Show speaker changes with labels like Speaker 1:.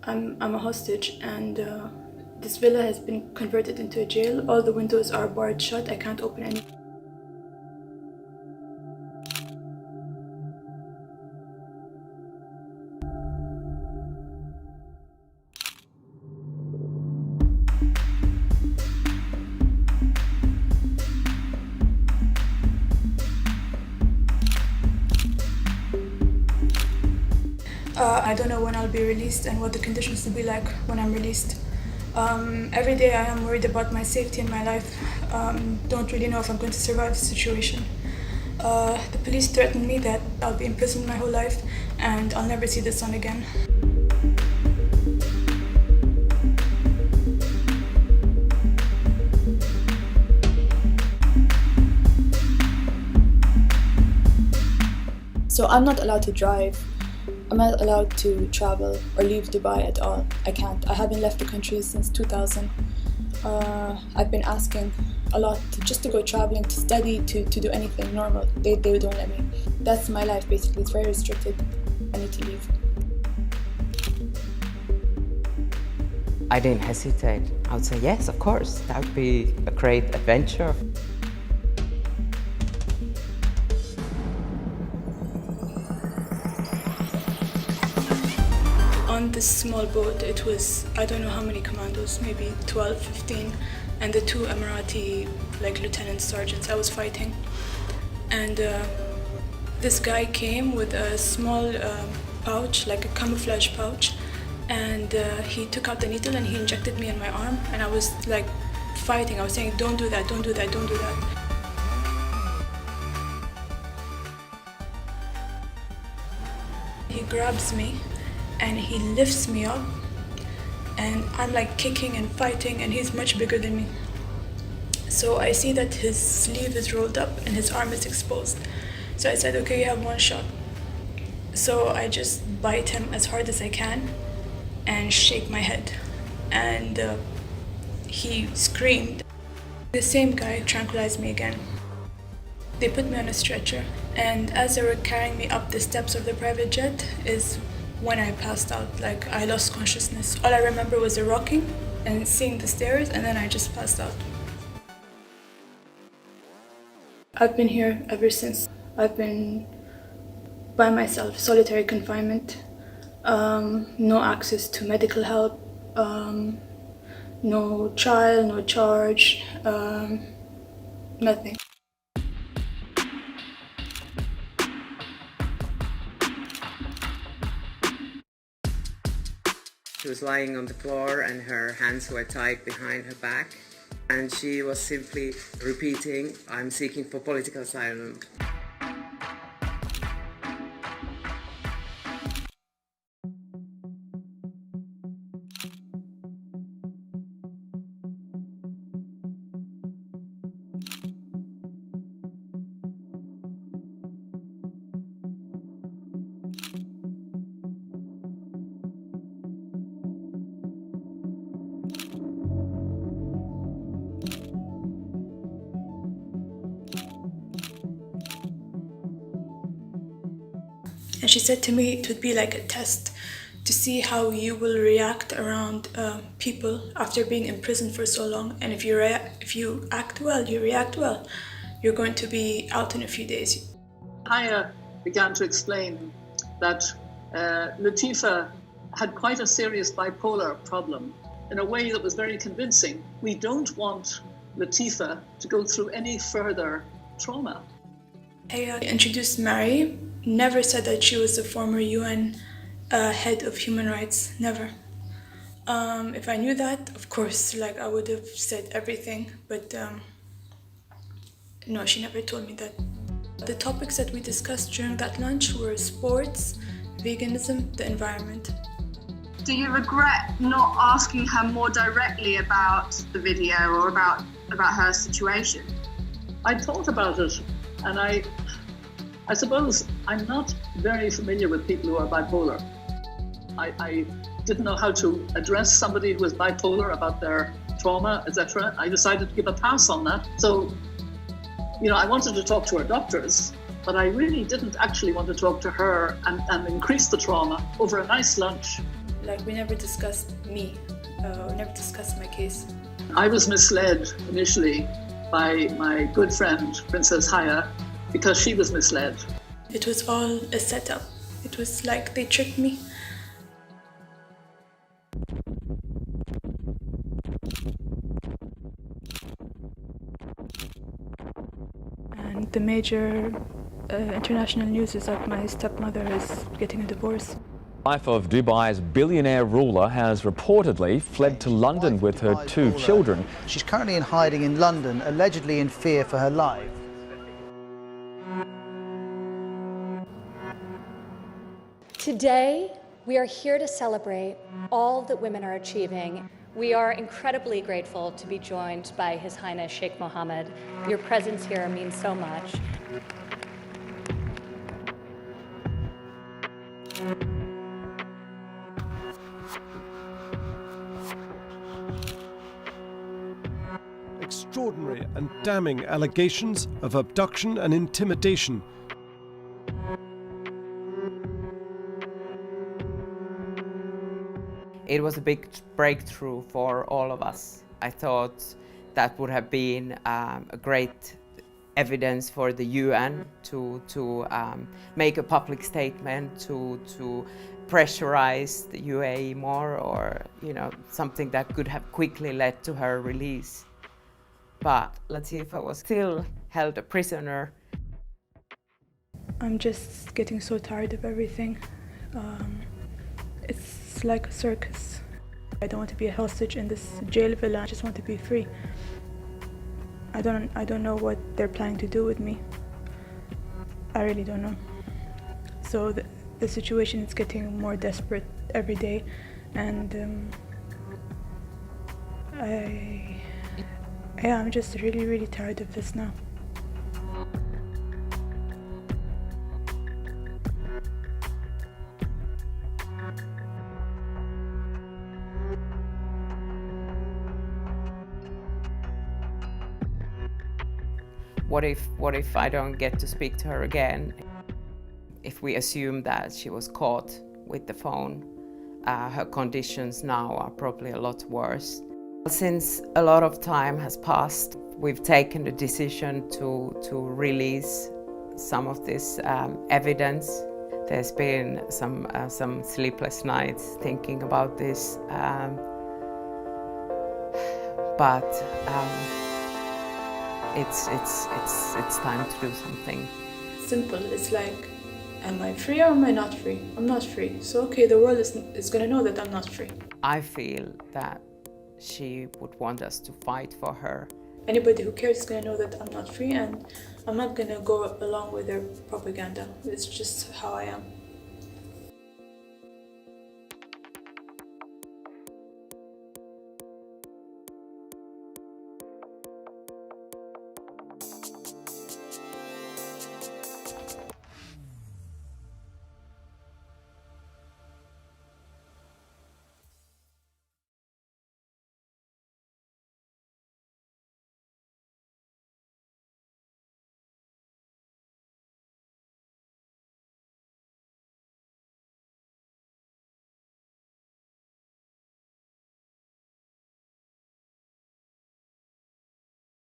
Speaker 1: I'm a hostage, and this villa has been converted into a jail. All the windows are barred shut. I can't open any. I don't know when I'll be released and what the conditions will be like when I'm released. Every day I am worried about my safety and my life. Don't really know if I'm going to survive the situation. The police threatened me that I'll be in prison my whole life and I'll never see the sun again. So I'm not allowed to drive. I'm not allowed to travel or leave Dubai at all. I can't. I haven't left the country since 2000. I've been asking a lot just to go traveling, to study, to do anything normal. They don't let me. That's my life basically. It's very restricted. I need to leave.
Speaker 2: I didn't hesitate. I would say yes, of course. That would be a great adventure.
Speaker 1: On this small boat, it was, I don't know how many commandos, maybe 12, 15, and the 2 Emirati lieutenant sergeants I was fighting. And this guy came with a small pouch, like a camouflage pouch, and he took out the needle and he injected me in my arm, and I was fighting. I was saying, don't do that, don't do that, don't do that. He grabs me and he lifts me up, and I'm kicking and fighting, and he's much bigger than me. So I see that his sleeve is rolled up and his arm is exposed. So I said, okay, you have 1 shot. So I just bite him as hard as I can and shake my head. And he screamed. The same guy tranquilized me again. They put me on a stretcher, and as they were carrying me up the steps of the private jet is when I passed out. I lost consciousness. All I remember was the rocking and seeing the stairs, and then I just passed out. I've been here ever since. I've been by myself, solitary confinement, no access to medical help, no trial, no charge, nothing.
Speaker 2: She was lying on the floor and her hands were tied behind her back. And she was simply repeating, "I'm seeking for political asylum."
Speaker 1: And she said to me it would be like a test to see how you will react around people after being in prison for so long. And if you act well, you react well, you're going to be out in a few days.
Speaker 3: Haya began to explain that Latifa had quite a serious bipolar problem in a way that was very convincing. We don't want Latifa to go through any further trauma.
Speaker 1: Haya introduced Mary, never said that she was the former UN head of human rights, never. If I knew that, of course, I would have said everything, but no, she never told me that. The topics that we discussed during that lunch were sports, veganism, the environment.
Speaker 4: Do you regret not asking her more directly about the video or about her situation?
Speaker 3: I thought about it, and I suppose I'm not very familiar with people who are bipolar. I didn't know how to address somebody who was bipolar about their trauma, etc. I decided to give a pass on that. So, I wanted to talk to her doctors, but I really didn't actually want to talk to her and increase the trauma over a nice lunch.
Speaker 1: Like, we never discussed me. We never discussed my case.
Speaker 3: I was misled initially by my good friend, Princess Haya, because she was misled.
Speaker 1: It was all a setup. It was like they tricked me. And the major international news is that my stepmother is getting a divorce.
Speaker 5: The wife of Dubai's billionaire ruler has reportedly fled to London with her two children.
Speaker 6: She's currently in hiding in London, allegedly in fear for her life.
Speaker 7: Today, we are here to celebrate all that women are achieving. We are incredibly grateful to be joined by His Highness Sheikh Mohammed. Your presence here means so much.
Speaker 8: Extraordinary and damning allegations of abduction and intimidation.
Speaker 2: It was a big breakthrough for all of us. I thought that would have been a great evidence for the UN to make a public statement, to pressurize the UAE more, or something that could have quickly led to her release. But Latifa was still held a prisoner.
Speaker 1: I'm just getting so tired of everything. It's like a circus. I don't want to be a hostage in this jail villa. I just want to be free. I don't know what they're planning to do with me. I really don't know. So the situation is getting more desperate every day, and I'm just really, really tired of this now.
Speaker 2: What if I don't get to speak to her again? If we assume that she was caught with the phone, her conditions now are probably a lot worse. Since a lot of time has passed, we've taken the decision to release some of this evidence. There's been some sleepless nights thinking about this, but it's time to do something.
Speaker 1: Simple. It's like, am I free or am I not free? I'm not free. So okay, the world is gonna know that I'm not free.
Speaker 2: I feel that she would want us to fight for her.
Speaker 1: Anybody who cares is gonna know that I'm not free, and I'm not gonna go along with their propaganda. It's just how I am.